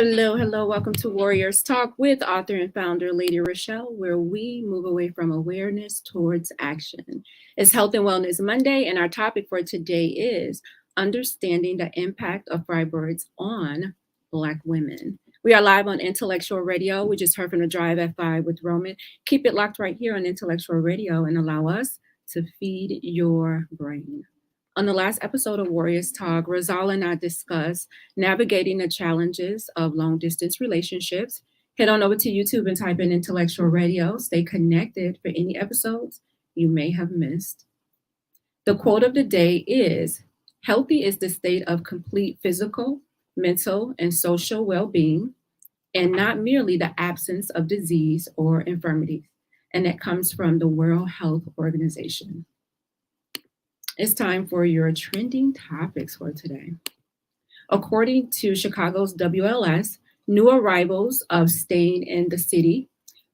Hello, hello. Welcome to Warriors Talk with author and founder Lady ReShell, where we move away from awareness towards action. It's Health and Wellness Monday, and our topic for today is understanding the impact of fibroids on Black women. We are live on Intellectual Radio. We just heard from the Drive at 5 with Roman. Keep it locked right here on Intellectual Radio and allow us to feed your brain. On the last episode of Warriors Talk, ReShell and I discussed navigating the challenges of long distance relationships. Head on over to YouTube and type in Intellectual Radio. Stay connected for any episodes you may have missed. The quote of the day is healthy is the state of complete physical, mental, and social well being, and not merely the absence of disease or infirmities. And that comes from the World Health Organization. It's time for your trending topics for today. According to Chicago's WLS, new arrivals of staying in the city,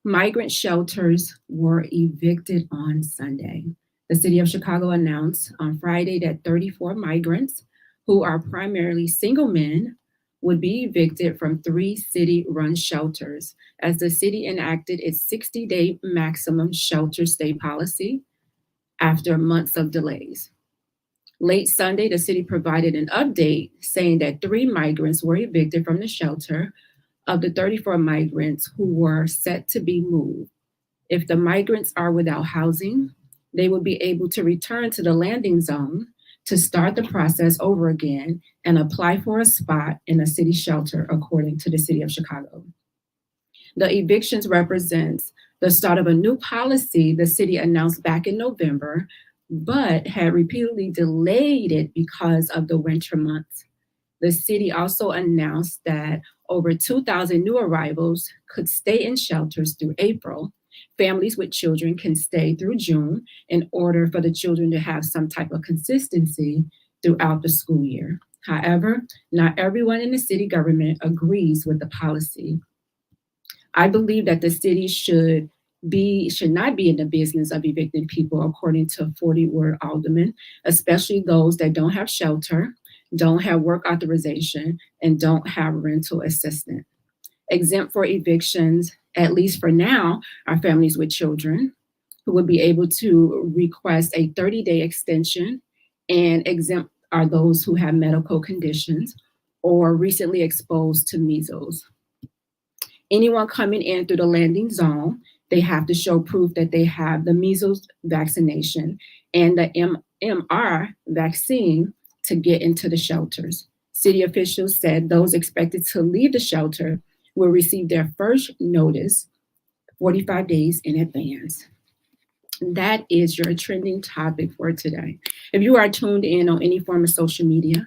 migrant shelters were evicted on Sunday. The city of Chicago announced on Friday that 34 migrants, who are primarily single men, would be evicted from 3 city-run shelters as the city enacted its 60-day maximum shelter stay policy after months of delays. Late Sunday, the city provided an update saying that 3 migrants were evicted from the shelter of the 34 migrants who were set to be moved. If the migrants are without housing, they will be able to return to the landing zone to start the process over again and apply for a spot in a city shelter, according to the city of Chicago. The evictions represents the start of a new policy the city announced back in November, but had repeatedly delayed it because of the winter months. The city also announced that over 2,000 new arrivals could stay in shelters through April. Families with children can stay through June in order for the children to have some type of consistency throughout the school year. However, not everyone in the city government agrees with the policy. I believe that the city should not be in the business of evicting people, according to 40 ward aldermen, especially those that don't have shelter, don't have work authorization, and don't have rental assistance. Exempt for evictions, at least for now, are families with children who would be able to request a 30-day extension, and exempt are those who have medical conditions or recently exposed to measles. Anyone coming in through the landing zone, they have to show proof that they have the measles vaccination and the MMR vaccine to get into the shelters. City officials said those expected to leave the shelter will receive their first notice 45 days in advance. That is your trending topic for today. If you are tuned in on any form of social media,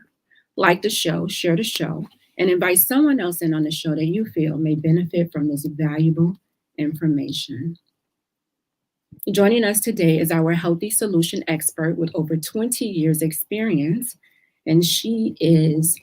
like the show, share the show, and invite someone else in on the show that you feel may benefit from this valuable information. Joining us today is our healthy solution expert with over 20 years experience, and she is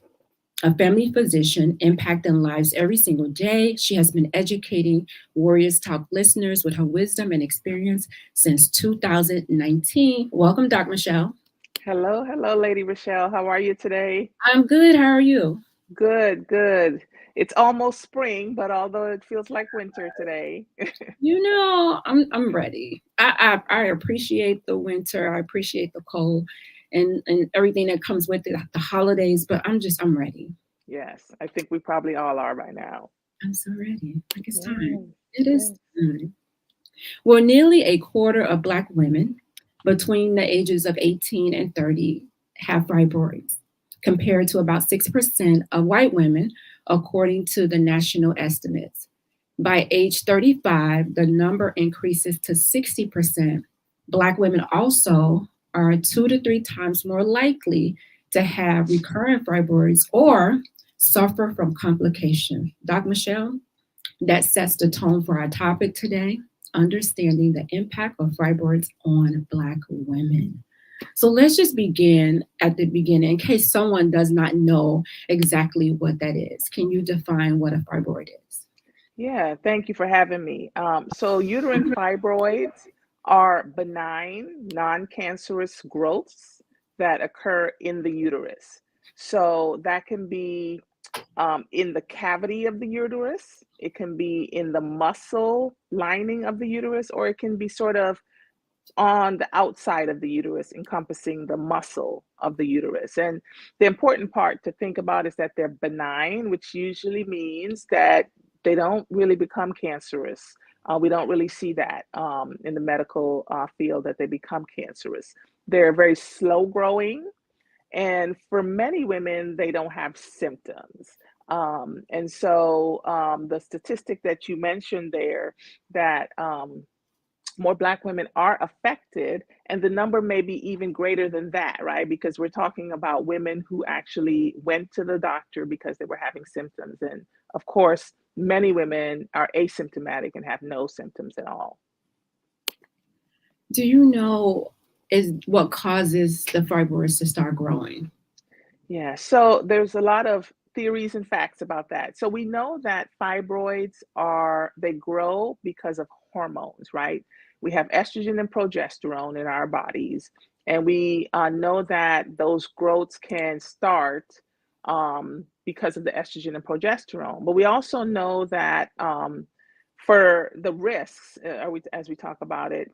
a family physician impacting lives every single day. She has been educating Warriors Talk listeners with her wisdom and experience since 2019. Welcome, Dr. Michelle. Hello, Lady ReShell. How are you today? I'm good. How are you? Good, good. It's almost spring, but although it feels like winter today. I'm ready. I appreciate the winter. I appreciate the cold and everything that comes with it, the holidays, but I'm ready. Yes, I think we probably all are right now. I'm so ready. Like it's Yes, time. It is yes. time. Well, nearly a quarter of Black women between the ages of 18 and 30 have fibroids, compared to about 6% of white women, according to the national estimates. By age 35, the number increases to 60%. Black women also are 2 to 3 times more likely to have recurrent fibroids or suffer from complication. Dr. Michelle, that sets the tone for our topic today, understanding the impact of fibroids on Black women. So let's just begin at the beginning in case someone does not know exactly what that is. Can you define what a fibroid is? Yeah, thank you for having me. So uterine fibroids are benign, non-cancerous growths that occur in the uterus. So that can be in the cavity of the uterus, it can be in the muscle lining of the uterus, or it can be sort of on the outside of the uterus, encompassing the muscle of the uterus. And the important part to think about is that they're benign, which usually means that they don't really become cancerous. We don't really see that in the medical field, that they become cancerous. They're very slow growing. And for many women, they don't have symptoms. And so the statistic that you mentioned there, that more Black women are affected, and the number may be even greater than that, right? Because we're talking about women who actually went to the doctor because they were having symptoms. And of course, many women are asymptomatic and have no symptoms at all. Do you know what causes the fibroids to start growing? Yeah, so there's a lot of theories and facts about that. So we know that fibroids they grow because of hormones, right? We have estrogen and progesterone in our bodies, and we know that those growths can start because of the estrogen and progesterone. But we also know that for the risks, as we talk about it,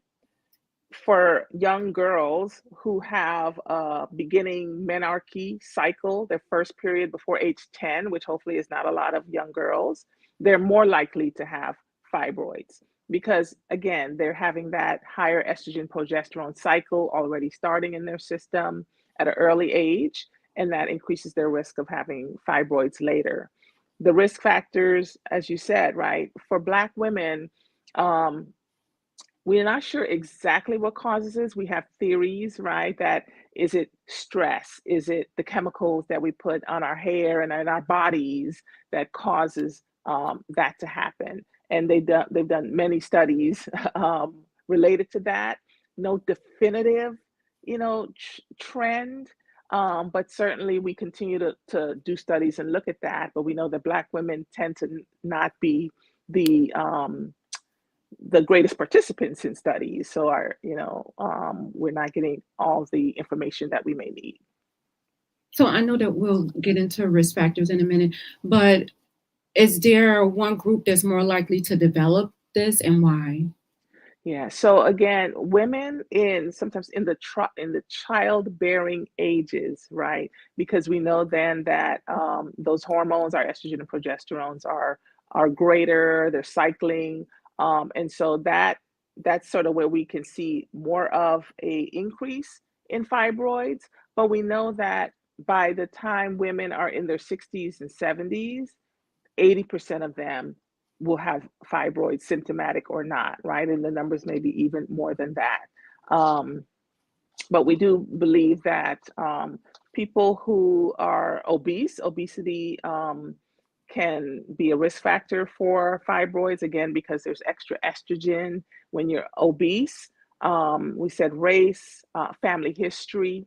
for young girls who have a beginning menarche cycle, their first period before age 10, which hopefully is not a lot of young girls, they're more likely to have fibroids because, again, they're having that higher estrogen progesterone cycle already starting in their system at an early age, and that increases their risk of having fibroids later. The risk factors, as you said, right, for Black women, we're not sure exactly what causes this. We have theories, right? That is it stress? Is it the chemicals that we put on our hair and in our bodies that causes that to happen? And they've done many studies related to that. No definitive, trend, but certainly we continue to do studies and look at that. But we know that Black women tend to not be the greatest participants in studies. So we're not getting all the information that we may need. So I know that we'll get into risk factors in a minute, but is there one group that's more likely to develop this, and why? Yeah. So again, women sometimes in the childbearing ages, right? Because we know then that those hormones, our estrogen and progesterones, are greater. They're cycling. And so that's sort of where we can see more of a increase in fibroids. But we know that by the time women are in their 60s and 70s, 80% of them will have fibroids, symptomatic or not, right? And the numbers may be even more than that. But we do believe that people who are obesity can be a risk factor for fibroids, again, because there's extra estrogen when you're obese. We said race, family history.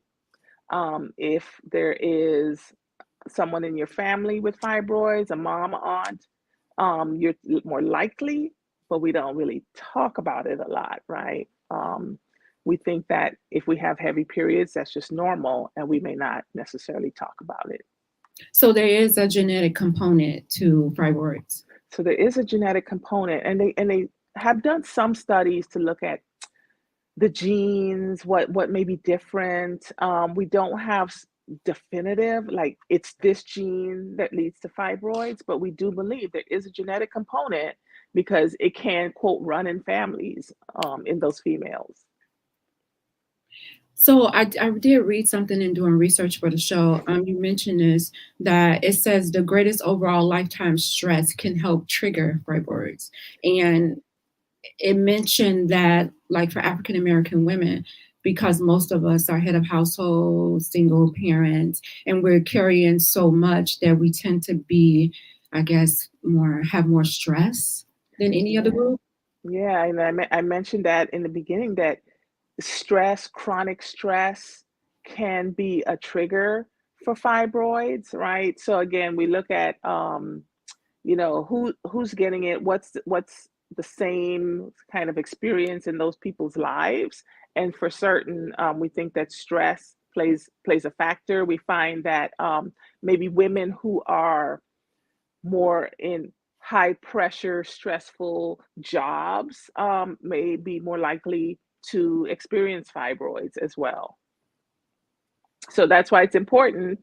If there is someone in your family with fibroids, a mom, aunt, you're more likely, but we don't really talk about it a lot, right? We think that if we have heavy periods, that's just normal, and we may not necessarily talk about it. So there is a genetic component to fibroids. So there is a genetic component, and they have done some studies to look at the genes, what may be different. We don't have definitive, like it's this gene that leads to fibroids, but we do believe there is a genetic component because it can, quote, run in families in those females. So I did read something in doing research for the show. You mentioned this, that it says the greatest overall lifetime stress can help trigger fibroids. And it mentioned that, like, for African American women, because most of us are head of household, single parents, and we're carrying so much that we tend to be, I guess, have more stress than any other group. Yeah, and I mentioned that in the beginning, that stress, chronic stress, can be a trigger for fibroids, right? So again, we look at who's getting it, what's the same kind of experience in those people's lives, and for certain, we think that stress plays a factor. We find that maybe women who are more in high pressure, stressful jobs may be more likely to experience fibroids as well. So that's why it's important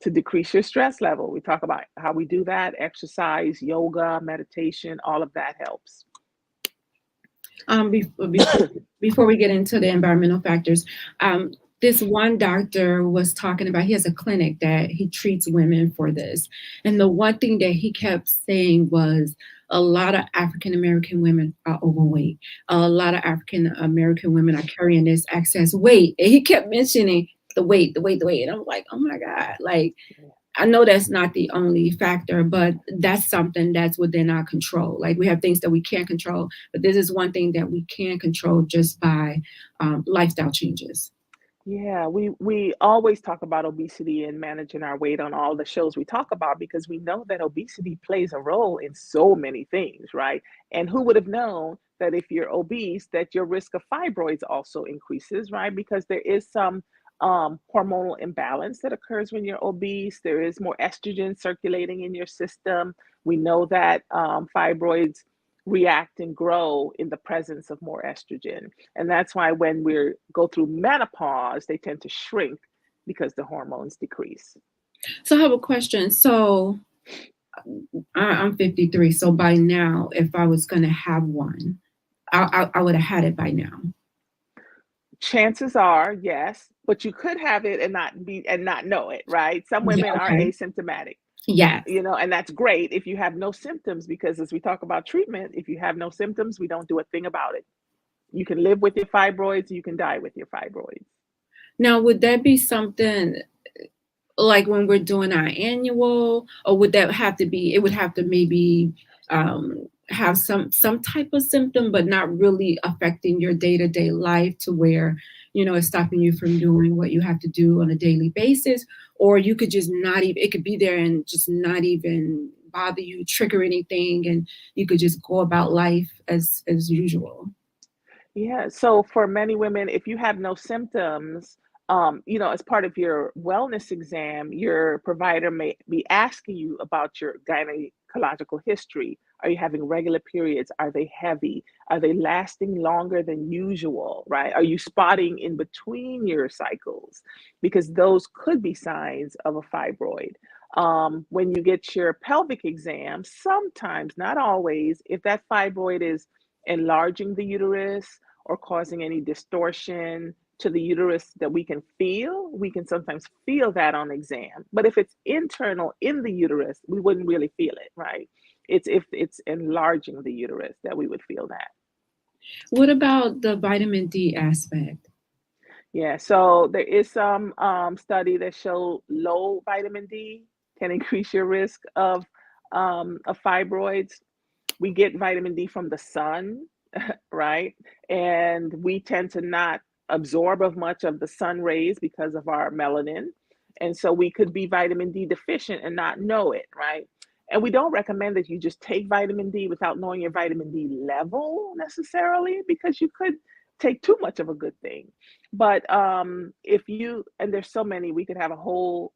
to decrease your stress level. We talk about how we do that: exercise, yoga, meditation, all of that helps. Before we get into the environmental factors, this one doctor was talking about, he has a clinic that he treats women for this. And the one thing that he kept saying was a lot of African American women are overweight. A lot of African American women are carrying this excess weight. And he kept mentioning the weight. And I'm like, oh my God, like, I know that's not the only factor, but that's something that's within our control. Like, we have things that we can't control, but this is one thing that we can control just by lifestyle changes. Yeah, we always talk about obesity and managing our weight on all the shows we talk about, because we know that obesity plays a role in so many things, right? And who would have known that if you're obese, that your risk of fibroids also increases, right? Because there is some hormonal imbalance that occurs when you're obese. There is more estrogen circulating in your system. We know that fibroids react and grow in the presence of more estrogen. And that's why when we go through menopause, they tend to shrink because the hormones decrease. So I have a question. So I'm 53. So by now, if I was going to have one, I would have had it by now. Chances are, yes, but you could have it and not know it, right? Some women are asymptomatic. Yes. You know, and that's great if you have no symptoms, because as we talk about treatment, if you have no symptoms, we don't do a thing about it. You can live with your fibroids, you can die with your fibroids. Now, would that be something like when we're doing our annual, or would that have to be, it would have to maybe have some type of symptom, but not really affecting your day-to-day life to where, you know, it's stopping you from doing what you have to do on a daily basis? Or you could just not even, it could be there and just not even bother you, trigger anything, and you could just go about life as usual? Yeah, so for many women, if you have no symptoms, you know, as part of your wellness exam, your provider may be asking you about your gynecological history. Are you having regular periods? Are they heavy? Are they lasting longer than usual, right? Are you spotting in between your cycles? Because those could be signs of a fibroid. When you get your pelvic exam, sometimes, not always, if that fibroid is enlarging the uterus or causing any distortion to the uterus that we can feel, we can sometimes feel that on exam. But if it's internal in the uterus, we wouldn't really feel it, right? It's if it's enlarging the uterus that we would feel that. What about the vitamin D aspect? Yeah, so there is some study that show low vitamin D can increase your risk of fibroids. We get vitamin D from the sun, right? And we tend to not absorb as much of the sun rays because of our melanin. And so we could be vitamin D deficient and not know it, right? And we don't recommend that you just take vitamin D without knowing your vitamin D level necessarily, because you could take too much of a good thing. But if you, and there's so many, we could have a whole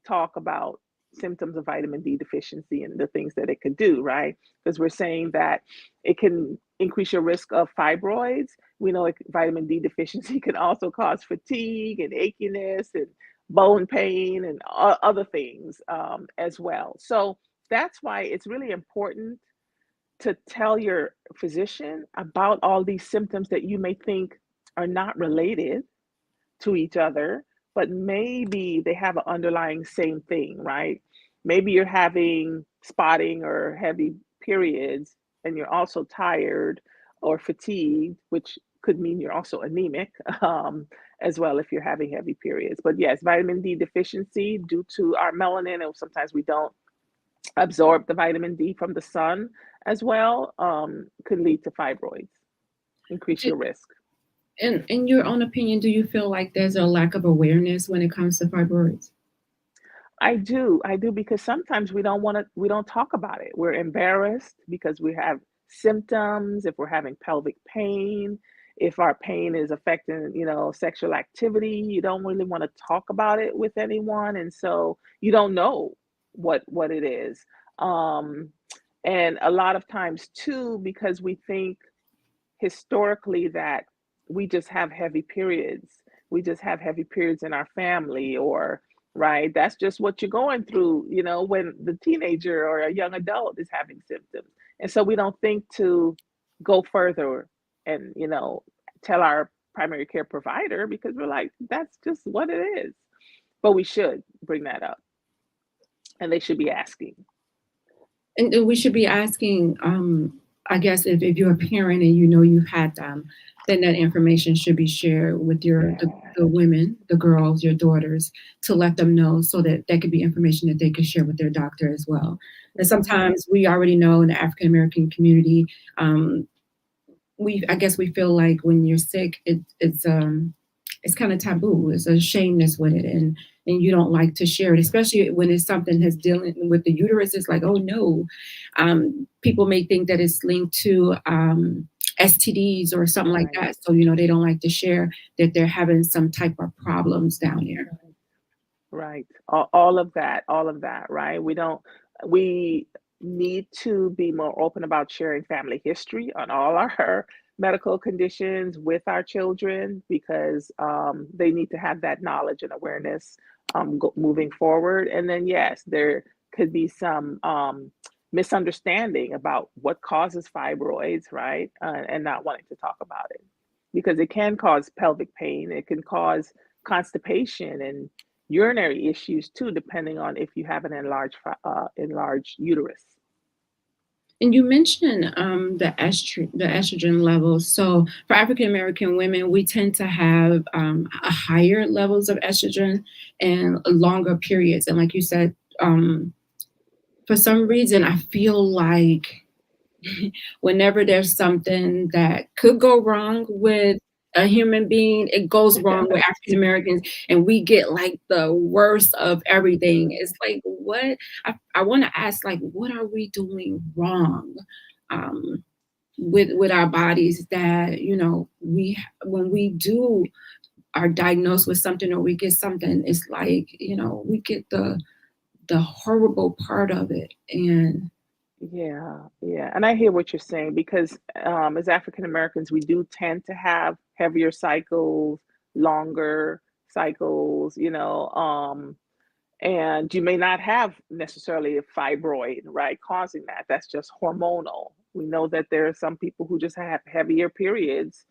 talk about symptoms of vitamin D deficiency and the things that it could do, right? Because we're saying that it can increase your risk of fibroids. We know vitamin D deficiency can also cause fatigue and achiness and bone pain and other things as well. So that's why it's really important to tell your physician about all these symptoms that you may think are not related to each other, but maybe they have an underlying same thing, right? Maybe you're having spotting or heavy periods and you're also tired or fatigued, which could mean you're also anemic as well if you're having heavy periods. But yes, vitamin D deficiency due to our melanin, and sometimes we don't absorb the vitamin D from the sun as well, could lead to fibroids, increase your risk. In your own opinion, do you feel like there's a lack of awareness when it comes to fibroids? I do, because sometimes we don't talk about it. We're embarrassed because we have symptoms, if we're having pelvic pain, if our pain is affecting, sexual activity, you don't really want to talk about it with anyone. And so you don't know what it is. Um, and a lot of times too, because we think historically that we just have heavy periods. We just have heavy periods in our family, or right, that's just what you're going through, when the teenager or a young adult is having symptoms. And so we don't think to go further and, tell our primary care provider, because we're like, that's just what it is. But we should bring that up, and they should be asking. And we should be asking, I guess, if you're a parent and you know you've had them, then that information should be shared with Yeah. the women, the girls, your daughters, to let them know, so that that could be information that they could share with their doctor as well. And sometimes we already know in the African American community, I guess we feel like when you're sick, it's kind of taboo. It's a shameness with it, and you don't like to share it, especially when it's something that's dealing with the uterus. It's like, oh no, people may think that it's linked to STDs or something like Right. that. So they don't like to share that they're having some type of problems down there. Right. All of that, right? We need to be more open about sharing family history on all our medical conditions with our children, because they need to have that knowledge and awareness moving forward. And then, yes, there could be some misunderstanding about what causes fibroids, right? And not wanting to talk about it, because it can cause pelvic pain, it can cause constipation and urinary issues too, depending on if you have an enlarged uterus. And you mentioned the estrogen levels. So for African American women, we tend to have a higher levels of estrogen and longer periods. And like you said, for some reason, I feel like whenever there's something that could go wrong with a human being, it goes wrong with African Americans, and we get like the worst of everything. It's like, what? I want to ask, like, what are we doing wrong with our bodies that when we do are diagnosed with something, or we get something, it's like we get the horrible part of it. And Yeah, and I hear what you're saying, because as African Americans, we do tend to have heavier cycles, longer cycles, and you may not have necessarily a fibroid, right, causing that. That's just hormonal. We know that there are some people who just have heavier periods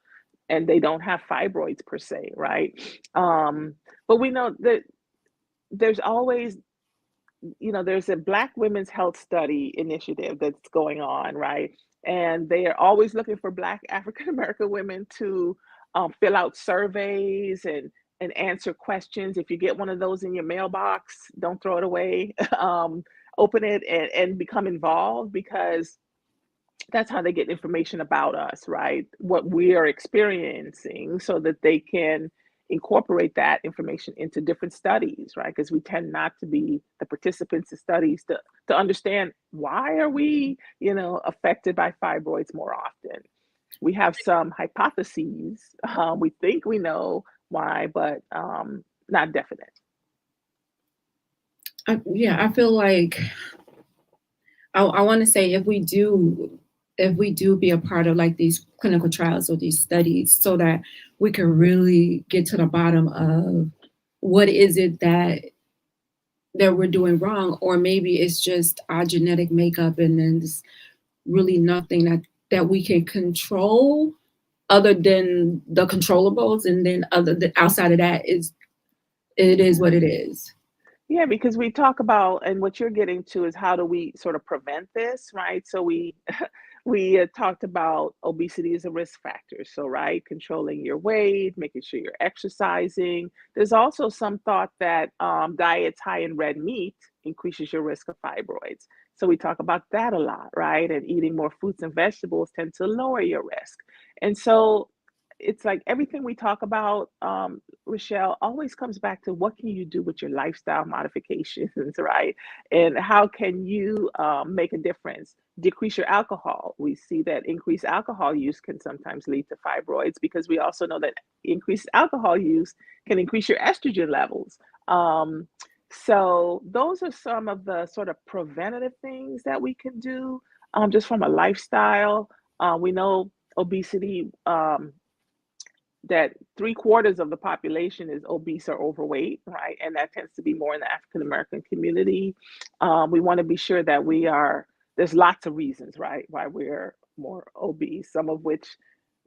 and they don't have fibroids per se, right? But we know that there's always, there's a Black Women's Health Study initiative that's going on, right? And they are always looking for Black African American women to fill out surveys and answer questions. If you get one of those in your mailbox, don't throw it away. Open it and become involved, because that's how they get information about us, right? What we are experiencing, so that they can incorporate that information into different studies, right? Because we tend not to be the participants in studies to understand, why are we, affected by fibroids more often. We have some hypotheses. We think we know why, but not definite. I feel like I want to say, if we do be a part of like these clinical trials or these studies, so that we can really get to the bottom of what is it that we're doing wrong, or maybe it's just our genetic makeup, and then there's really nothing that we can control other than the controllables, and then outside of that, it is what it is. Yeah, because we talk about, and what you're getting to is, how do we sort of prevent this, right? So we we talked about obesity as a risk factor. So, right, controlling your weight, making sure you're exercising. There's also some thought that diets high in red meat increases your risk of fibroids. So we talk about that a lot, right? And eating more fruits and vegetables tend to lower your risk. And so it's like everything we talk about, ReShell, always comes back to what can you do with your lifestyle modifications, right? And how can you make a difference? Decrease your alcohol. We see that increased alcohol use can sometimes lead to fibroids because we also know that increased alcohol use can increase your estrogen levels. So those are some of the sort of preventative things that we can do just from a lifestyle. We know obesity, that 3/4 of the population is obese or overweight, right? And that tends to be more in the African American community. We want to be sure that there's lots of reasons, right, why we're more obese, some of which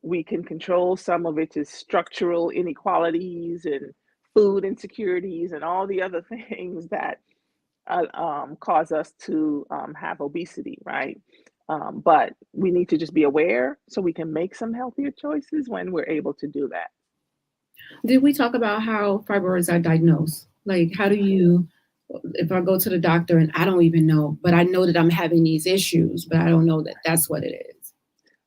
we can control, some of it is structural inequalities and food insecurities and all the other things that cause us to have obesity, right? But we need to just be aware so we can make some healthier choices when we're able to do that. Did we talk about how fibroids are diagnosed? Like, how do you, if I go to the doctor and I don't even know, but I know that I'm having these issues, but I don't know that that's what it is.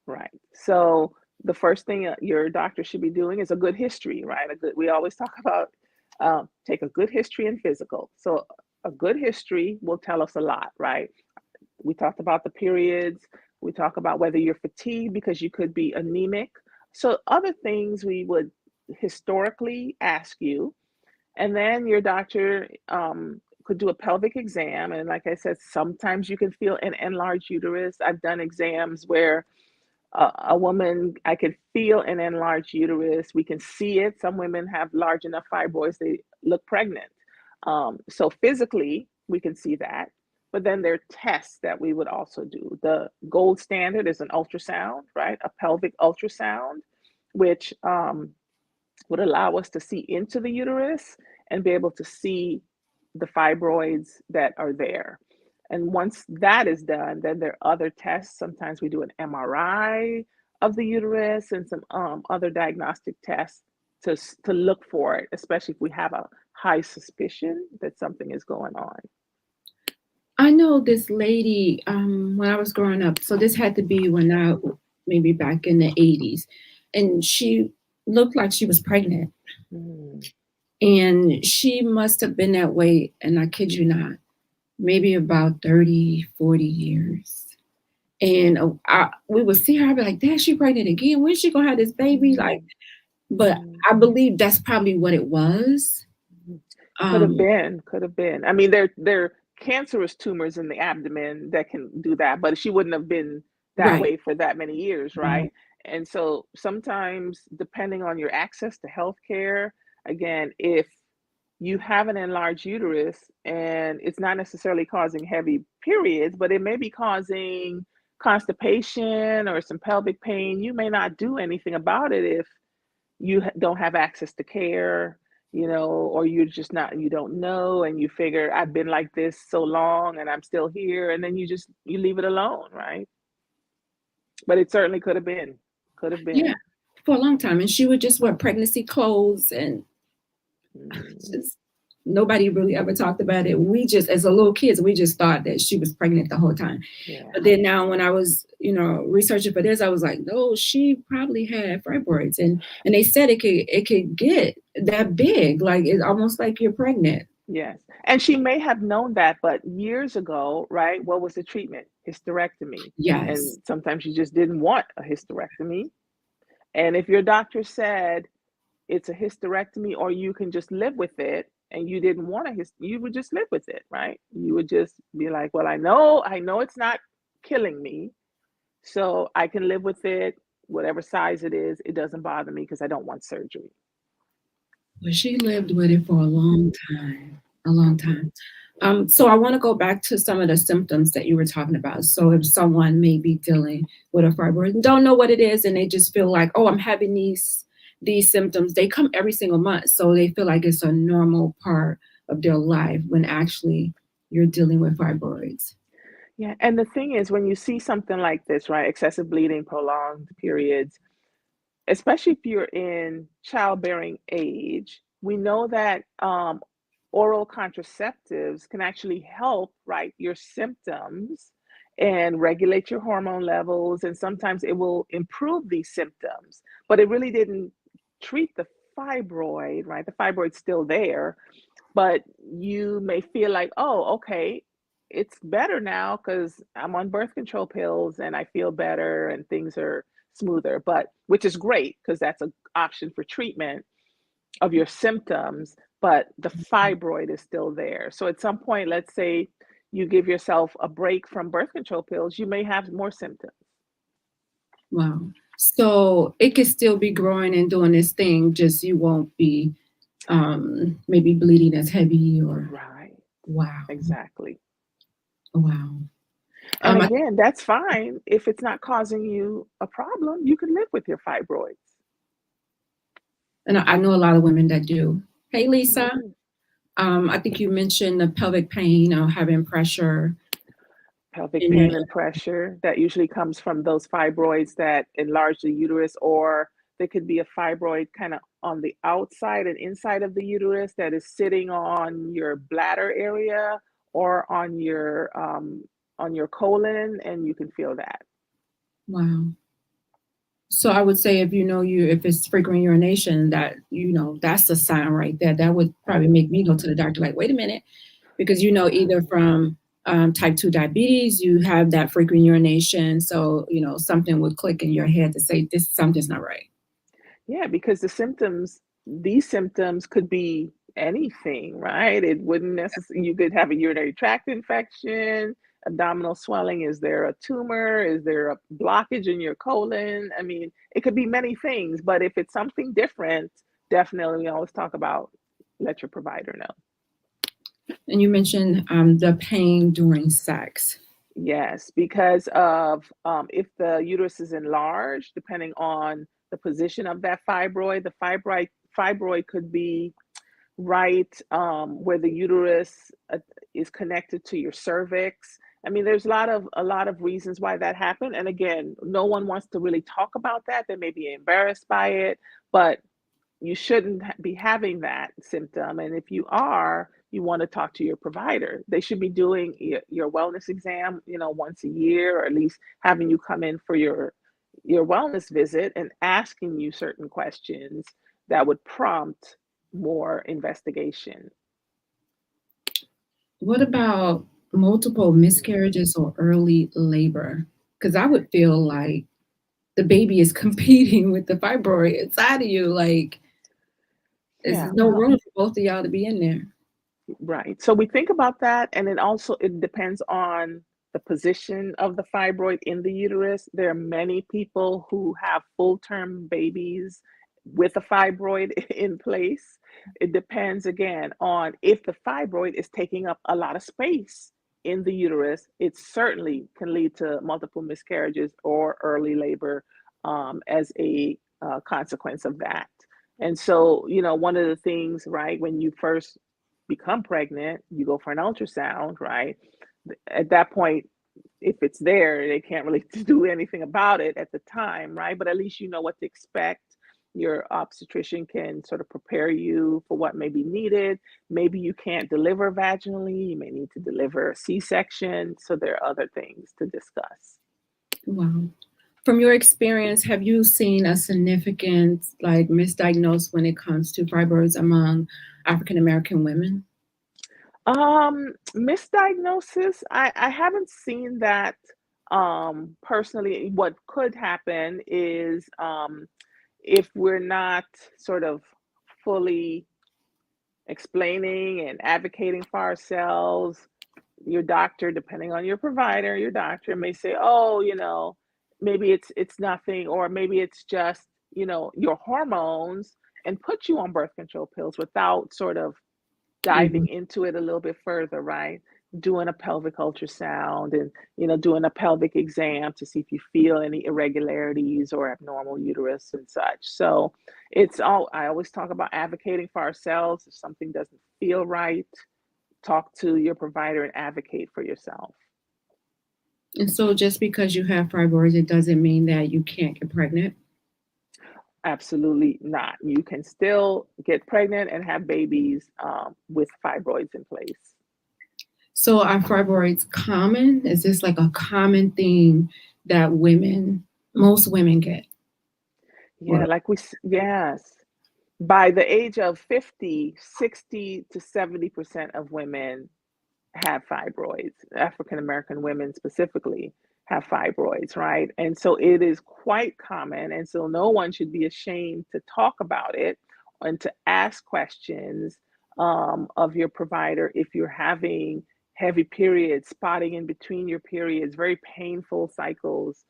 Right. So the first thing your doctor should be doing is a good history, right? We always talk about take a good history and physical. So a good history will tell us a lot, right? We talked about the periods. We talk about whether you're fatigued because you could be anemic. So other things we would historically ask you. And then your doctor could do a pelvic exam. And like I said, sometimes you can feel an enlarged uterus. I've done exams where a woman, I could feel an enlarged uterus. We can see it. Some women have large enough fibroids, they look pregnant. So physically, we can see that. But then there are tests that we would also do. The gold standard is an ultrasound, right? A pelvic ultrasound, which would allow us to see into the uterus and be able to see the fibroids that are there. And once that is done, then there are other tests. Sometimes we do an MRI of the uterus and some other diagnostic tests to look for it, especially if we have a high suspicion that something is going on. I know this lady when I was growing up. So this had to be maybe back in the 80s. And she looked like she was pregnant. Mm. And she must have been that way, and I kid you not, maybe about 30, 40 years. And we would see her, I'd be like, Dad, she pregnant again. When's she gonna have this baby? Like, but I believe that's probably what it was. Could have been. I mean, they're cancerous tumors in the abdomen that can do that, but she wouldn't have been that Right. way for that many years, right? And so sometimes, depending on your access to healthcare, again, if you have an enlarged uterus and it's not necessarily causing heavy periods, but it may be causing constipation or some pelvic pain, you may not do anything about it if you don't have access to care, or you're just not, you don't know, and you figure I've been like this so long and I'm still here, and then you leave it alone, right? But it certainly could have been. Yeah, for a long time. And she would just wear pregnancy clothes and just, nobody really ever talked about it. We just, as a little kids, we just thought that she was pregnant the whole time. Yeah. But then now when I was, researching for this, I was like, no, she probably had fibroids. And they said it could get that big, like it's almost like you're pregnant. Yes. And she may have known that, but years ago, right, what was the treatment? Hysterectomy. Yes. And sometimes you just didn't want a hysterectomy. And if your doctor said it's a hysterectomy or you can just live with it, and you didn't want you would just live with it, right? You would just be like, well, I know it's not killing me, so I can live with it, whatever size it is. It doesn't bother me because I don't want surgery. Well, she lived with it for a long time. So I want to go back to some of the symptoms that you were talking about. So if someone may be dealing with a fibroid and don't know what it is, and they just feel like, oh, I'm having these symptoms, they come every single month. So they feel like it's a normal part of their life when actually you're dealing with fibroids. Yeah. And the thing is, when you see something like this, right, excessive bleeding, prolonged periods, especially if you're in childbearing age, we know that oral contraceptives can actually help, right, your symptoms and regulate your hormone levels. And sometimes it will improve these symptoms, but it really didn't treat the fibroid, right? The fibroid's still there, but you may feel like, oh, okay, it's better now because I'm on birth control pills and I feel better and things are smoother, but which is great because that's an option for treatment of your symptoms, but the fibroid is still there. So at some point, let's say you give yourself a break from birth control pills, you may have more symptoms. Wow. So it could still be growing and doing this thing, just you won't be maybe bleeding as heavy or Right. wow. Exactly. Wow. And I, again, that's fine if it's not causing you a problem. You can live with your fibroids. and I know a lot of women that do. Hey, Oh, Lisa. good. I think you mentioned the pelvic pain or having pressure Pelvic in your pain and pressure that usually comes from those fibroids that enlarge the uterus, or there could be a fibroid kind of on the outside and inside of the uterus that is sitting on your bladder area or on your colon, and you can feel that. wow. So I would say if it's frequent urination, that that's a sign right there. That would probably make me go to the doctor like, wait a minute, because either from type 2 diabetes, you have that frequent urination. So, something would click in your head to say something's not right. Yeah, because these symptoms could be anything, right? It wouldn't necessarily, you could have a urinary tract infection, abdominal swelling. Is there a tumor? Is there a blockage in your colon? I mean, it could be many things, but if it's something different, definitely we always talk about let your provider know. And you mentioned the pain during sex. Yes, because of if the uterus is enlarged, depending on the position of that fibroid, the fibroid could be right where the uterus is connected to your cervix. I mean, there's a lot of reasons why that happened. And again, no one wants to really talk about that. They may be embarrassed by it, but you shouldn't be having that symptom. And if you are, you want to talk to your provider. They should be doing your wellness exam, once a year, or at least having you come in for your wellness visit and asking you certain questions that would prompt more investigation. What about multiple miscarriages or early labor? Because I would feel like the baby is competing with the fibroid inside of you. Like, there's Yeah, no room for both of y'all to be in there. right. So we think about that, and it depends on the position of the fibroid in the uterus. There are many people who have full-term babies with a fibroid in place. It depends again on if the fibroid is taking up a lot of space in the uterus. It certainly can lead to multiple miscarriages or early labor as a consequence of that. And so, one of the things, right, when you first become pregnant, you go for an ultrasound, right? At that point, if it's there, they can't really do anything about it at the time, right? But at least you know what to expect. Your obstetrician can sort of prepare you for what may be needed. Maybe you can't deliver vaginally, you may need to deliver a C-section. So there are other things to discuss. Wow. From your experience, have you seen a significant misdiagnosis when it comes to fibroids among African American women? Misdiagnosis, I haven't seen that personally. What could happen is if we're not sort of fully explaining and advocating for ourselves, your doctor, depending on your provider, your doctor may say, "Oh, maybe it's nothing," or maybe it's just, your hormones, and put you on birth control pills without sort of Mhm. diving into it a little bit further, right? Doing a pelvic ultrasound and, doing a pelvic exam to see if you feel any irregularities or abnormal uterus and such. So I always talk about advocating for ourselves. If something doesn't feel right, talk to your provider and advocate for yourself. And so just because you have fibroids, it doesn't mean that you can't get pregnant. Absolutely not. You can still get pregnant and have babies with fibroids in place. So are fibroids common? Is this like a common thing that most women get? Yeah, yes. By the age of 50, 60 to 70% of women have fibroids. African American women specifically have fibroids, right? And so it is quite common. And so no one should be ashamed to talk about it and to ask questions of your provider if you're having heavy periods, spotting in between your periods, very painful cycles.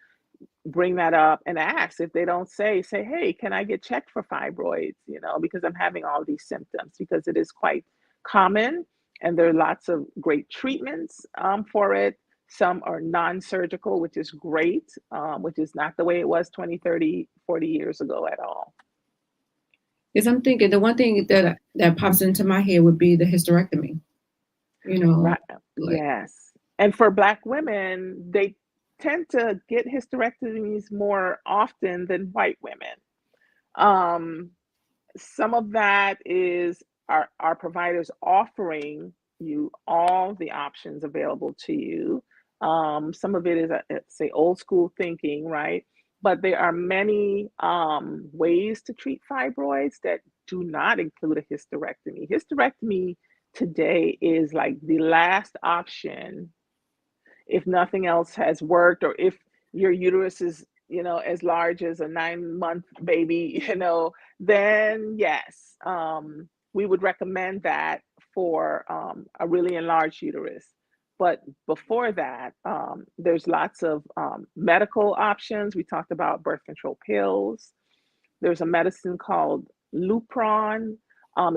Bring that up and ask. If they don't say, hey, can I get checked for fibroids? Because I'm having all these symptoms, because it is quite common and there are lots of great treatments for it. Some are non-surgical, which is great, which is not the way it was 20, 30, 40 years ago at all. Because I'm thinking the one thing that pops into my head would be the hysterectomy. Right. Yes. And for Black women, they tend to get hysterectomies more often than white women. Some of that is our providers offering you all the options available to you. Some of it is, say, old school thinking, right? But there are many ways to treat fibroids that do not include a hysterectomy. Hysterectomy today is like the last option if nothing else has worked, or if your uterus is as large as a 9-month baby, then yes, we would recommend that for a really enlarged uterus. But before that, there's lots of medical options. We talked about birth control pills. There's a medicine called Lupron,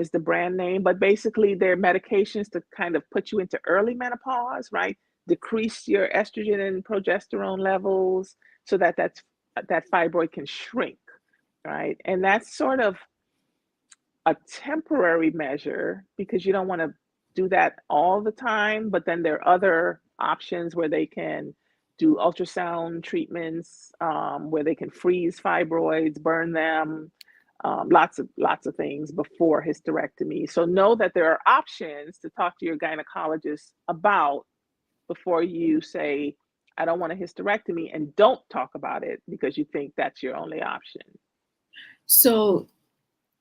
is the brand name, but basically they're medications to kind of put you into early menopause, right? Decrease your estrogen and progesterone levels so that that fibroid can shrink, right? And that's sort of a temporary measure because you don't want to do that all the time, but then there are other options where they can do ultrasound treatments, where they can freeze fibroids, burn them, lots of things before hysterectomy. So know that there are options to talk to your gynecologist about before you say, I don't want a hysterectomy, and don't talk about it because you think that's your only option. So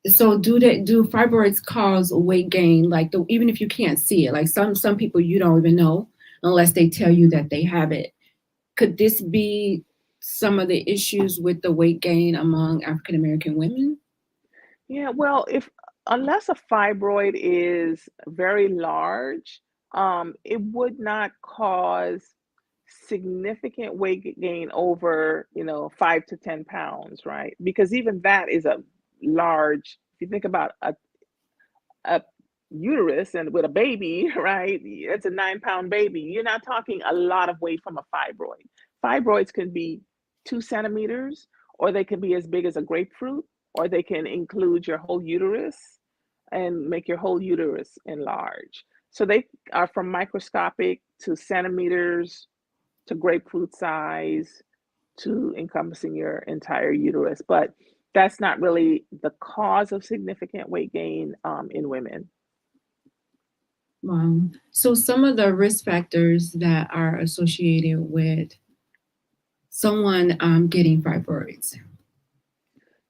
do fibroids cause weight gain? Like even if you can't see it, like some people you don't even know unless they tell you that they have it. Could this be some of the issues with the weight gain among African American women? Yeah, well, unless a fibroid is very large, it would not cause significant weight gain over 5 to 10 pounds, right? Because even that is a large. If you think about a uterus and with a baby, right? It's a 9-pound baby. You're not talking a lot of weight from a fibroid. Fibroids can be 2 centimeters, or they can be as big as a grapefruit, or they can include your whole uterus and make your whole uterus enlarge. So they are from microscopic to centimeters to grapefruit size to encompassing your entire uterus. But that's not really the cause of significant weight gain in women. Wow. So some of the risk factors that are associated with someone getting fibroids.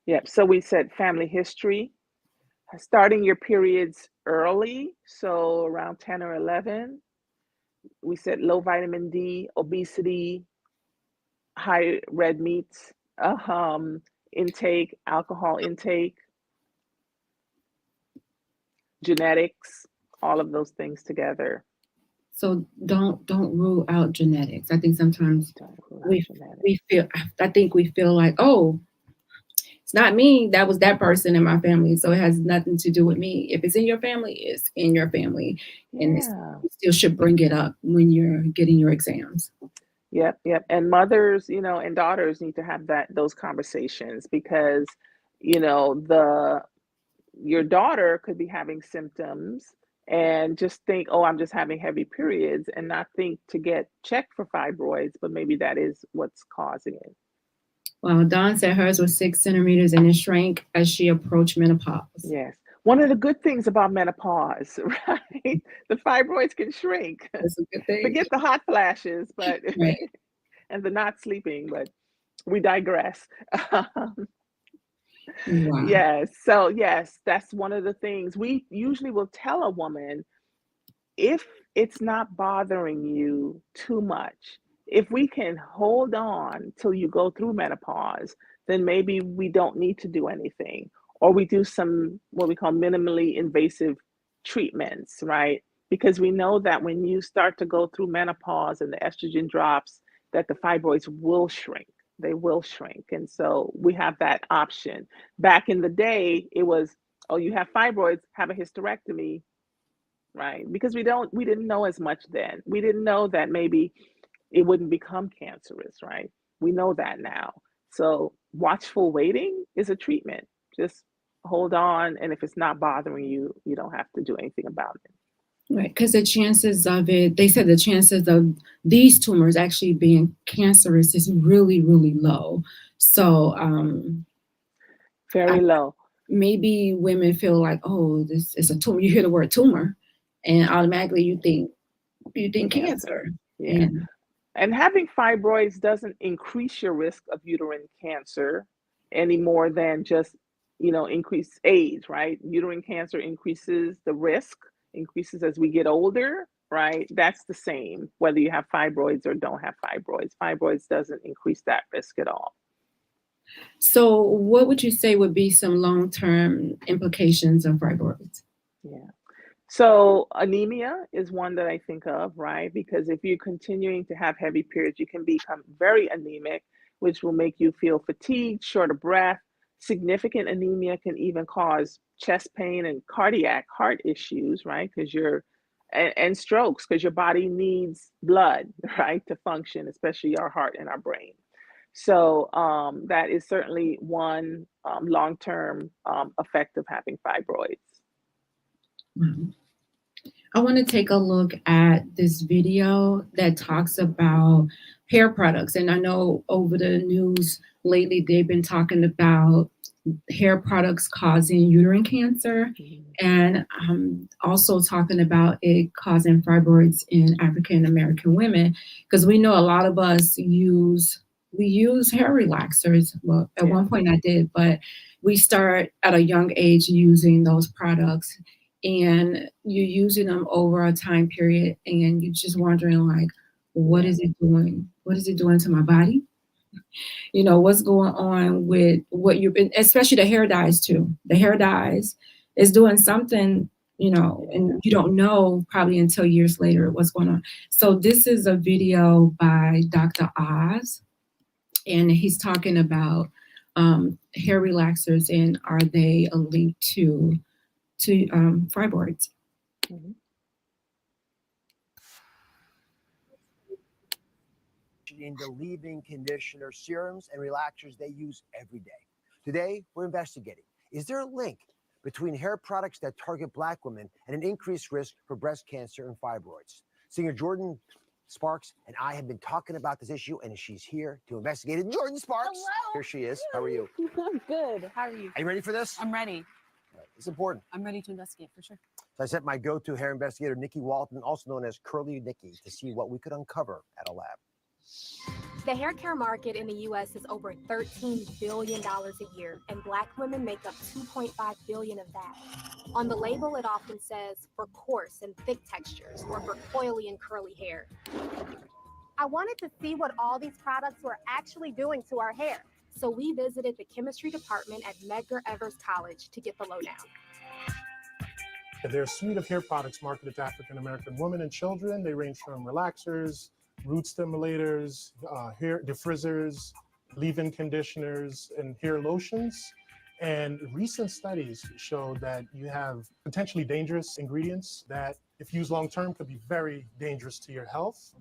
Yep. So we said family history, starting your periods early, so around 10 or 11. We said low vitamin D, obesity, high red meats, intake, alcohol intake, genetics, all of those things together. So don't rule out genetics. I think sometimes we feel like, oh, it's not me. That was that person in my family. So it has nothing to do with me. If it's in your family, it's in your family. Yeah. And you still should bring it up when you're getting your exams. Yep. And mothers, and daughters need to have those conversations because, your daughter could be having symptoms and just think, oh, I'm just having heavy periods, and not think to get checked for fibroids, but maybe that is what's causing it. Well, Dawn said hers was 6 centimeters and it shrank as she approached menopause. Yes. One of the good things about menopause, right? The fibroids can shrink. That's a good thing. Forget the hot flashes, but Right. and the not sleeping, but we digress. Wow. Yes. So yes, that's one of the things we usually will tell a woman if it's not bothering you too much, if we can hold on till you go through menopause, then maybe we don't need to do anything. Or we do some what we call minimally invasive treatments, right? Because we know that when you start to go through menopause and the estrogen drops, that the fibroids will shrink. They will shrink. And so we have that option. Back in the day, it was, oh, you have fibroids, have a hysterectomy, right? Because we didn't know as much then. We didn't know that maybe it wouldn't become cancerous, right? We know that now. So watchful waiting is a treatment. Just hold on, and if it's not bothering you, you don't have to do anything about it. Right, because the chances of it, they said the chances of these tumors actually being cancerous is really, really low. So Very low. maybe women feel like, oh, this is a tumor. You hear the word tumor, and automatically you think cancer. Yeah. And having fibroids doesn't increase your risk of uterine cancer any more than just, increase age, right? Uterine cancer increases the risk, increases as we get older, right? That's the same, whether you have fibroids or don't have fibroids. Fibroids doesn't increase that risk at all. So what would you say would be some long-term implications of fibroids? Yeah. So anemia is one that I think of, right? Because if you're continuing to have heavy periods, you can become very anemic, which will make you feel fatigued, short of breath. Significant anemia can even cause chest pain and cardiac heart issues, right? And strokes, because your body needs blood, right, to function, especially our heart and our brain. So that is certainly one long-term effect of having fibroids. Mhm. I want to take a look at this video that talks about hair products. And I know over the news lately, they've been talking about hair products causing uterine cancer and also talking about it causing fibroids in African American women. Because we know a lot of us use hair relaxers. Well, at one point I did, but we start at a young age using those products and you're using them over a time period and you're just wondering like, what is it doing? What is it doing to my body? What's going on with what you've been, especially the hair dyes too. The hair dyes is doing something, and you don't know probably until years later what's going on. So this is a video by Dr. Oz, and he's talking about hair relaxers and are they a link to fibroids. Mm-hmm. In the leave-in conditioner serums and relaxers they use every day. Today, we're investigating, is there a link between hair products that target Black women and an increased risk for breast cancer and fibroids? Singer Jordan Sparks and I have been talking about this issue, and she's here to investigate it. Jordan Sparks. Hello. Here she is. How are you? I'm good. How are you? Are you ready for this? I'm ready. It's important. I'm ready to investigate for sure. So I sent my go-to hair investigator, Nikki Walton, also known as Curly Nikki, to see what we could uncover at a lab. The hair care market in the U.S. is over $13 billion a year, and Black women make up $2.5 billion of that. On the label, it often says for coarse and thick textures or for coily and curly hair. I wanted to see what all these products were actually doing to our hair, so we visited the chemistry department at Medgar Evers College to get the lowdown. There are a suite of hair products marketed to African American women and children. They range from relaxers, root stimulators, hair defrizzers, leave-in conditioners, and hair lotions. And recent studies show that you have potentially dangerous ingredients that, if used long-term, could be very dangerous to your health.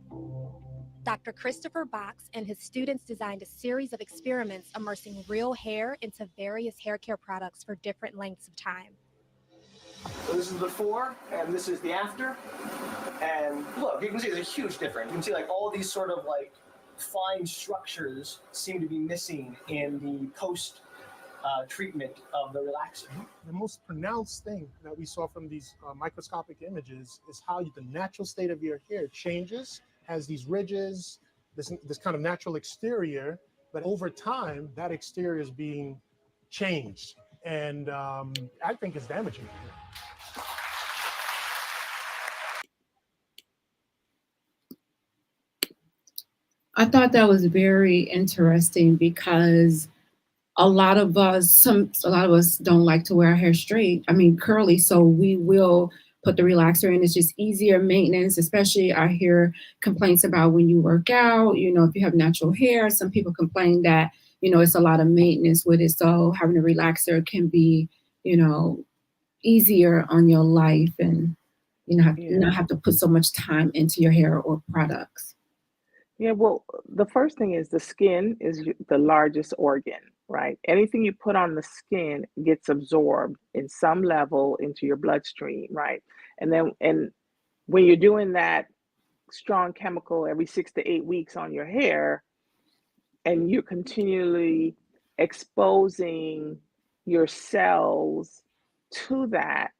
Dr. Christopher Box and his students designed a series of experiments immersing real hair into various hair care products for different lengths of time. So this is the before, and this is the after. And look, you can see there's a huge difference. You can see like all these sort of like fine structures seem to be missing in the post treatment of the relaxer. The most pronounced thing that we saw from these microscopic images is how the natural state of your hair changes, has these ridges, this kind of natural exterior, but over time, that exterior is being changed. And I think it's damaging. I thought that was very interesting because a lot of us don't like to wear our hair straight. I mean, curly. So we will put the relaxer in. It's just easier maintenance, especially I hear complaints about when you work out, if you have natural hair, some people complain that, it's a lot of maintenance with it. So having a relaxer can be, easier on your life and, not have to put so much time into your hair or products. Yeah, well, the first thing is the skin is the largest organ, right? Anything you put on the skin gets absorbed in some level into your bloodstream, right? And when you're doing that strong chemical every 6 to 8 weeks on your hair, and you're continually exposing your cells to that,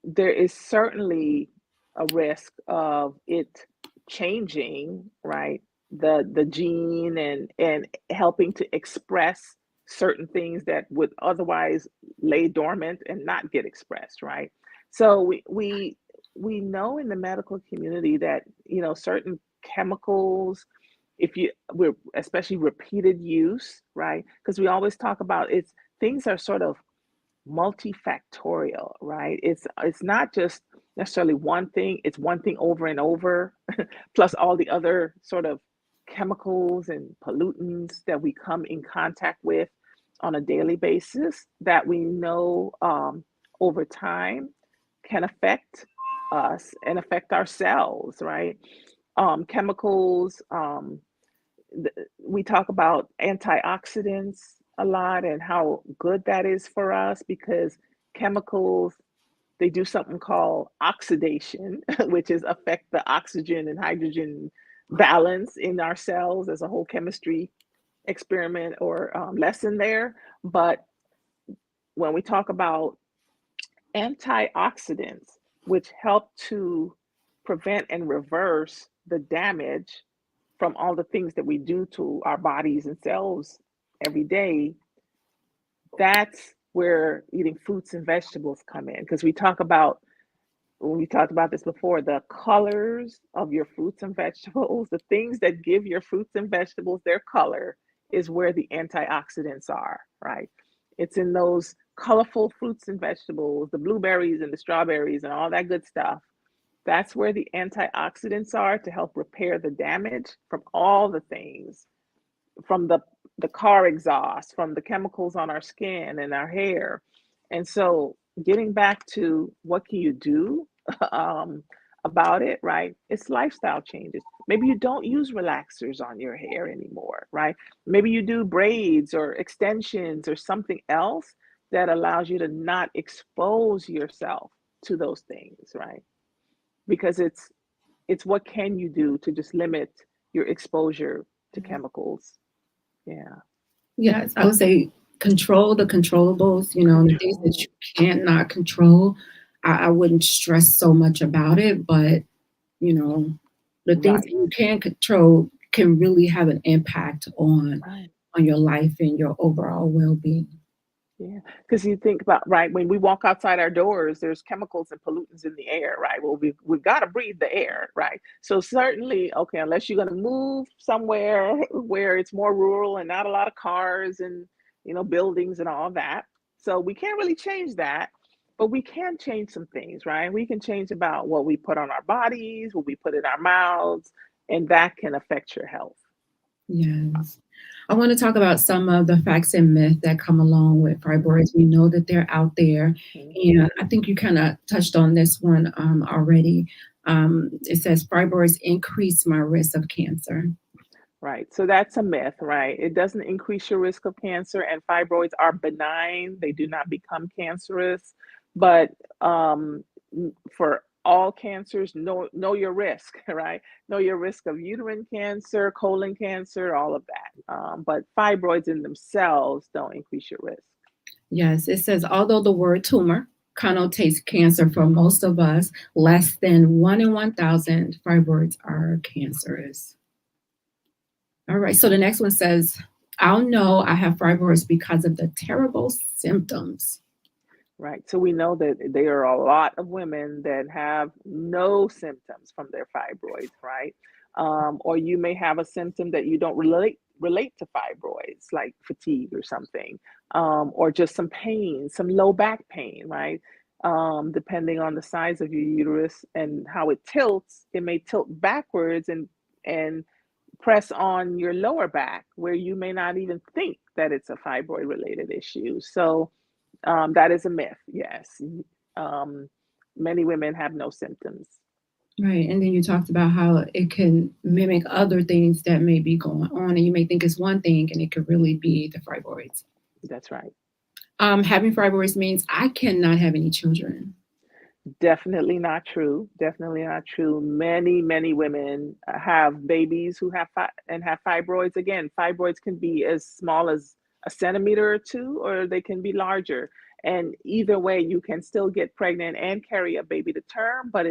there is certainly a risk of it changing, right? The gene and helping to express certain things that would otherwise lay dormant and not get expressed, right? So we know in the medical community that certain chemicals, we're especially repeated use, right? Because we always talk about things are sort of multifactorial, right? It's not just necessarily one thing, it's one thing over and over, plus all the other sort of chemicals and pollutants that we come in contact with on a daily basis that we know over time can affect us and affect our cells, right? Chemicals, we talk about antioxidants a lot and how good that is for us because chemicals, they do something called oxidation, which is affect the oxygen and hydrogen balance in our cells. As a whole chemistry experiment or lesson there. But when we talk about antioxidants, which help to prevent and reverse the damage from all the things that we do to our bodies and cells every day, that's where eating fruits and vegetables come in. Because we talked about this before, the colors of your fruits and vegetables, the things that give your fruits and vegetables their color is where the antioxidants are, right? It's in those colorful fruits and vegetables, the blueberries and the strawberries and all that good stuff. That's where the antioxidants are to help repair the damage from all the things, from the car exhaust, from the chemicals on our skin and our hair. And so getting back to what can you do about it, right? It's lifestyle changes. Maybe you don't use relaxers on your hair anymore, right? Maybe you do braids or extensions or something else that allows you to not expose yourself to those things, right? Because it's what can you do to just limit your exposure to chemicals. Yeah. Yes, I would say control the controllables, the things that you cannot control. I wouldn't stress so much about it, but the things that you can control can really have an impact on your life and your overall well-being. Yeah, because you think about, right, when we walk outside our doors, there's chemicals and pollutants in the air, right? Well, we've got to breathe the air, right? So certainly, okay, unless you're going to move somewhere where it's more rural and not a lot of cars and, buildings and all that. So we can't really change that, but we can change some things, right? We can change about what we put on our bodies, what we put in our mouths, and that can affect your health. Yes. I want to talk about some of the facts and myths that come along with fibroids. We know that they're out there, and I think you kind of touched on this one already. It says fibroids increase my risk of cancer. Right. So that's a myth, right? It doesn't increase your risk of cancer, and fibroids are benign. They do not become cancerous. But for all cancers, know your risk, right? Know your risk of uterine cancer, colon cancer, all of that. But fibroids in themselves don't increase your risk. Yes, it says, although the word tumor connotates cancer for most of us, less than 1 in 1,000 fibroids are cancerous. All right, so the next one says, I'll know I have fibroids because of the terrible symptoms. Right. So we know that there are a lot of women that have no symptoms from their fibroids, right? Or you may have a symptom that you don't relate to fibroids, like fatigue or something, or just some pain, some low back pain, right? Depending on the size of your uterus and how it tilts, it may tilt backwards and press on your lower back where you may not even think that it's a fibroid related issue. So that is a myth, yes. Many women have no symptoms. Right, and then you talked about how it can mimic other things that may be going on, and you may think it's one thing, and it could really be the fibroids. That's right. Having fibroids means I cannot have any children. Definitely not true. Definitely not true. Many women have babies who have fibroids. Again, fibroids can be as small as a centimeter or two, or they can be larger. And either way, you can still get pregnant and carry a baby to term, but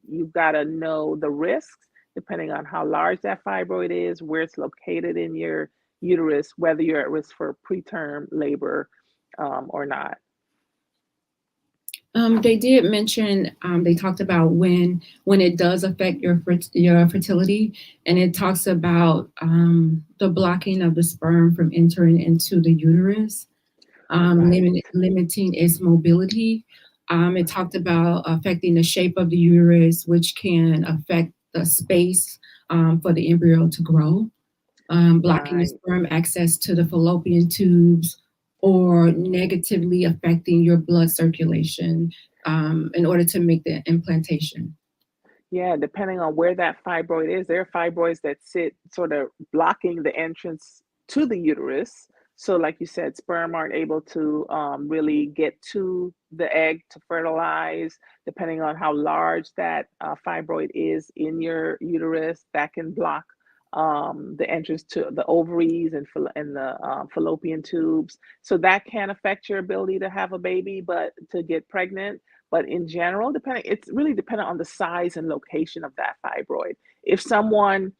you've got to know the risks depending on how large that fibroid is, where it's located in your uterus, whether you're at risk for preterm labor or not. They did mention, they talked about when it does affect your fertility, and it talks about the blocking of the sperm from entering into the uterus, limiting its mobility. It talked about affecting the shape of the uterus, which can affect the space for the embryo to grow, blocking the sperm access to the fallopian tubes, or negatively affecting your blood circulation in order to make the implantation. Yeah, depending on where that fibroid is, there are fibroids that sit sort of blocking the entrance to the uterus. So like you said, sperm aren't able to really get to the egg to fertilize. Depending on how large that fibroid is in your uterus, that can block the entrance to the ovaries and the fallopian tubes. So that can affect your ability to have a baby, but to get pregnant. But in general, it's really dependent on the size and location of that fibroid. If someone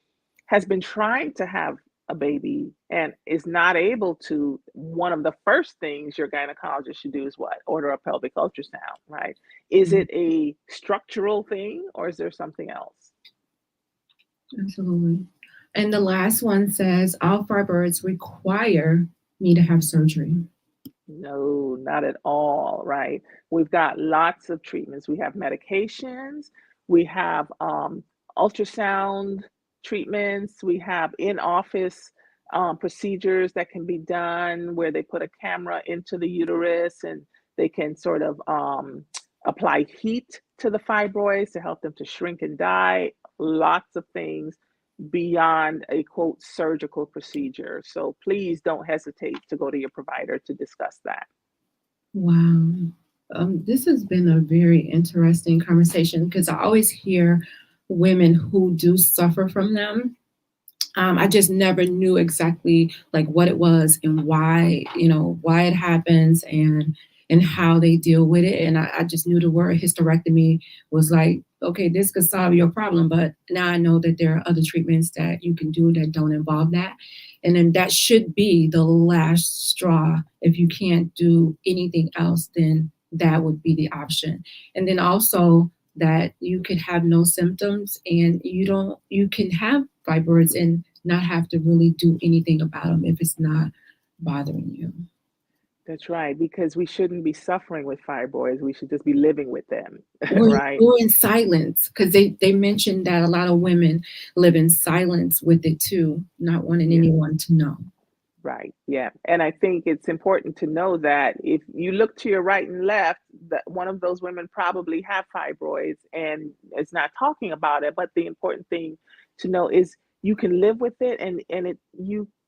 has been trying to have a baby and is not able to, one of the first things your gynecologist should do is what? Order a pelvic ultrasound, right? Is it a structural thing or is there something else? Absolutely. And the last one says, all fibroids require me to have surgery. No, not at all, right? We've got lots of treatments. We have medications, we have ultrasound treatments, we have in-office procedures that can be done where they put a camera into the uterus and they can sort of apply heat to the fibroids to help them to shrink and die. Lots of things beyond a quote surgical procedure. So please don't hesitate to go to your provider to discuss that. Wow. This has been a very interesting conversation because I always hear women who do suffer from them. I just never knew exactly like what it was and why it happens and how they deal with it. And I just knew the word hysterectomy was like, okay, this could solve your problem. But now I know that there are other treatments that you can do that don't involve that. And then that should be the last straw. If you can't do anything else, then that would be the option. And then also that you could have no symptoms and you can have fibroids and not have to really do anything about them if it's not bothering you. That's right, because we shouldn't be suffering with fibroids. We should just be living with them, Or, right? or in silence, because they mentioned that a lot of women live in silence with it too, not wanting anyone to know. Right. Yeah. And I think it's important to know that if you look to your right and left, that one of those women probably have fibroids and is not talking about it. But the important thing to know is you can live with it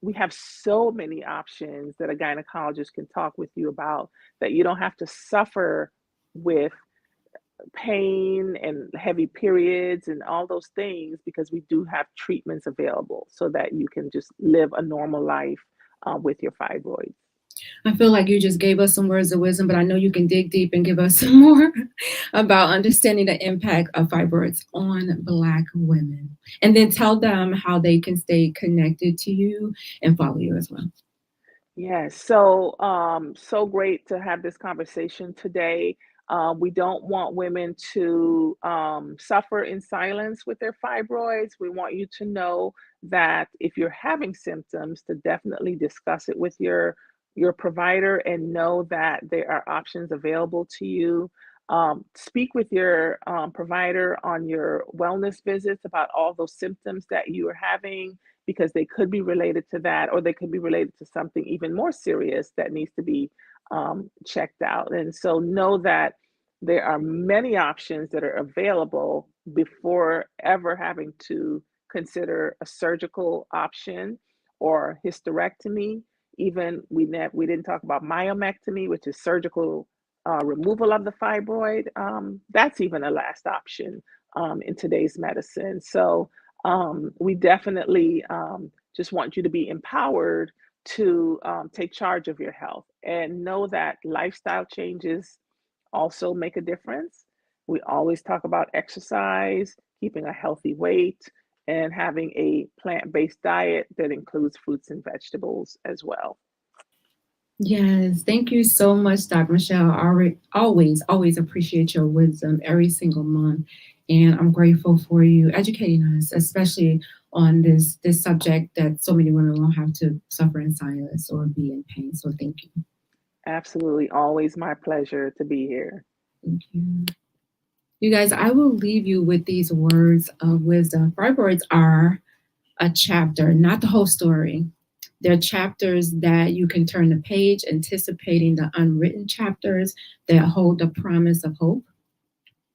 we have so many options that a gynecologist can talk with you about that you don't have to suffer with pain and heavy periods and all those things, because we do have treatments available so that you can just live a normal life with your fibroids. I feel like you just gave us some words of wisdom, but I know you can dig deep and give us some more about understanding the impact of fibroids on Black women. And then tell them how they can stay connected to you and follow you as well. Yes, so so great to have this conversation today. We don't want women to suffer in silence with their fibroids. We want you to know that if you're having symptoms, to definitely discuss it with your provider and know that there are options available to you. Speak with your provider on your wellness visits about all those symptoms that you are having, because they could be related to that, or they could be related to something even more serious that needs to be checked out. And so know that there are many options that are available before ever having to consider a surgical option or hysterectomy. Even we didn't talk about myomectomy, which is surgical removal of the fibroid. That's even a last option in today's medicine. So we definitely just want you to be empowered to take charge of your health and know that lifestyle changes also make a difference. We always talk about exercise, keeping a healthy weight, and having a plant-based diet that includes fruits and vegetables as well. Yes, thank you so much, Dr. Michelle. I always appreciate your wisdom every single month. And I'm grateful for you educating us, especially on this subject that so many women won't have to suffer in silence or be in pain. So thank you. Absolutely. Always my pleasure to be here. Thank you. You guys, I will leave you with these words of wisdom. Fibroids are a chapter, not the whole story. They're chapters that you can turn the page, anticipating the unwritten chapters that hold the promise of hope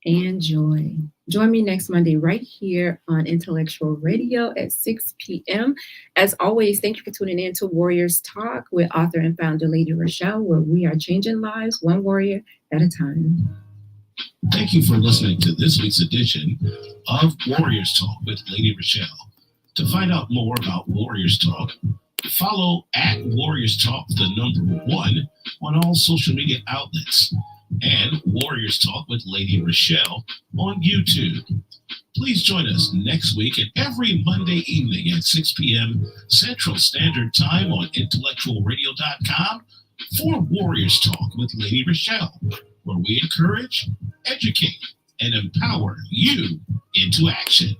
and joy. Join me next Monday right here on Intellectual Radio at 6 p.m. As always, thank you for tuning in to Warriors Talk with author and founder Lady ReShell, where we are changing lives one warrior at a time. Thank you for listening to this week's edition of Warriors Talk with Lady ReShell. To find out more about Warriors Talk, follow at Warriors Talk, the number 1, on all social media outlets, and Warriors Talk with Lady ReShell on YouTube. Please join us next week and every Monday evening at 6 p.m. Central Standard Time on intellectualradio.com for Warriors Talk with Lady ReShell, where we encourage, educate, and empower you into action.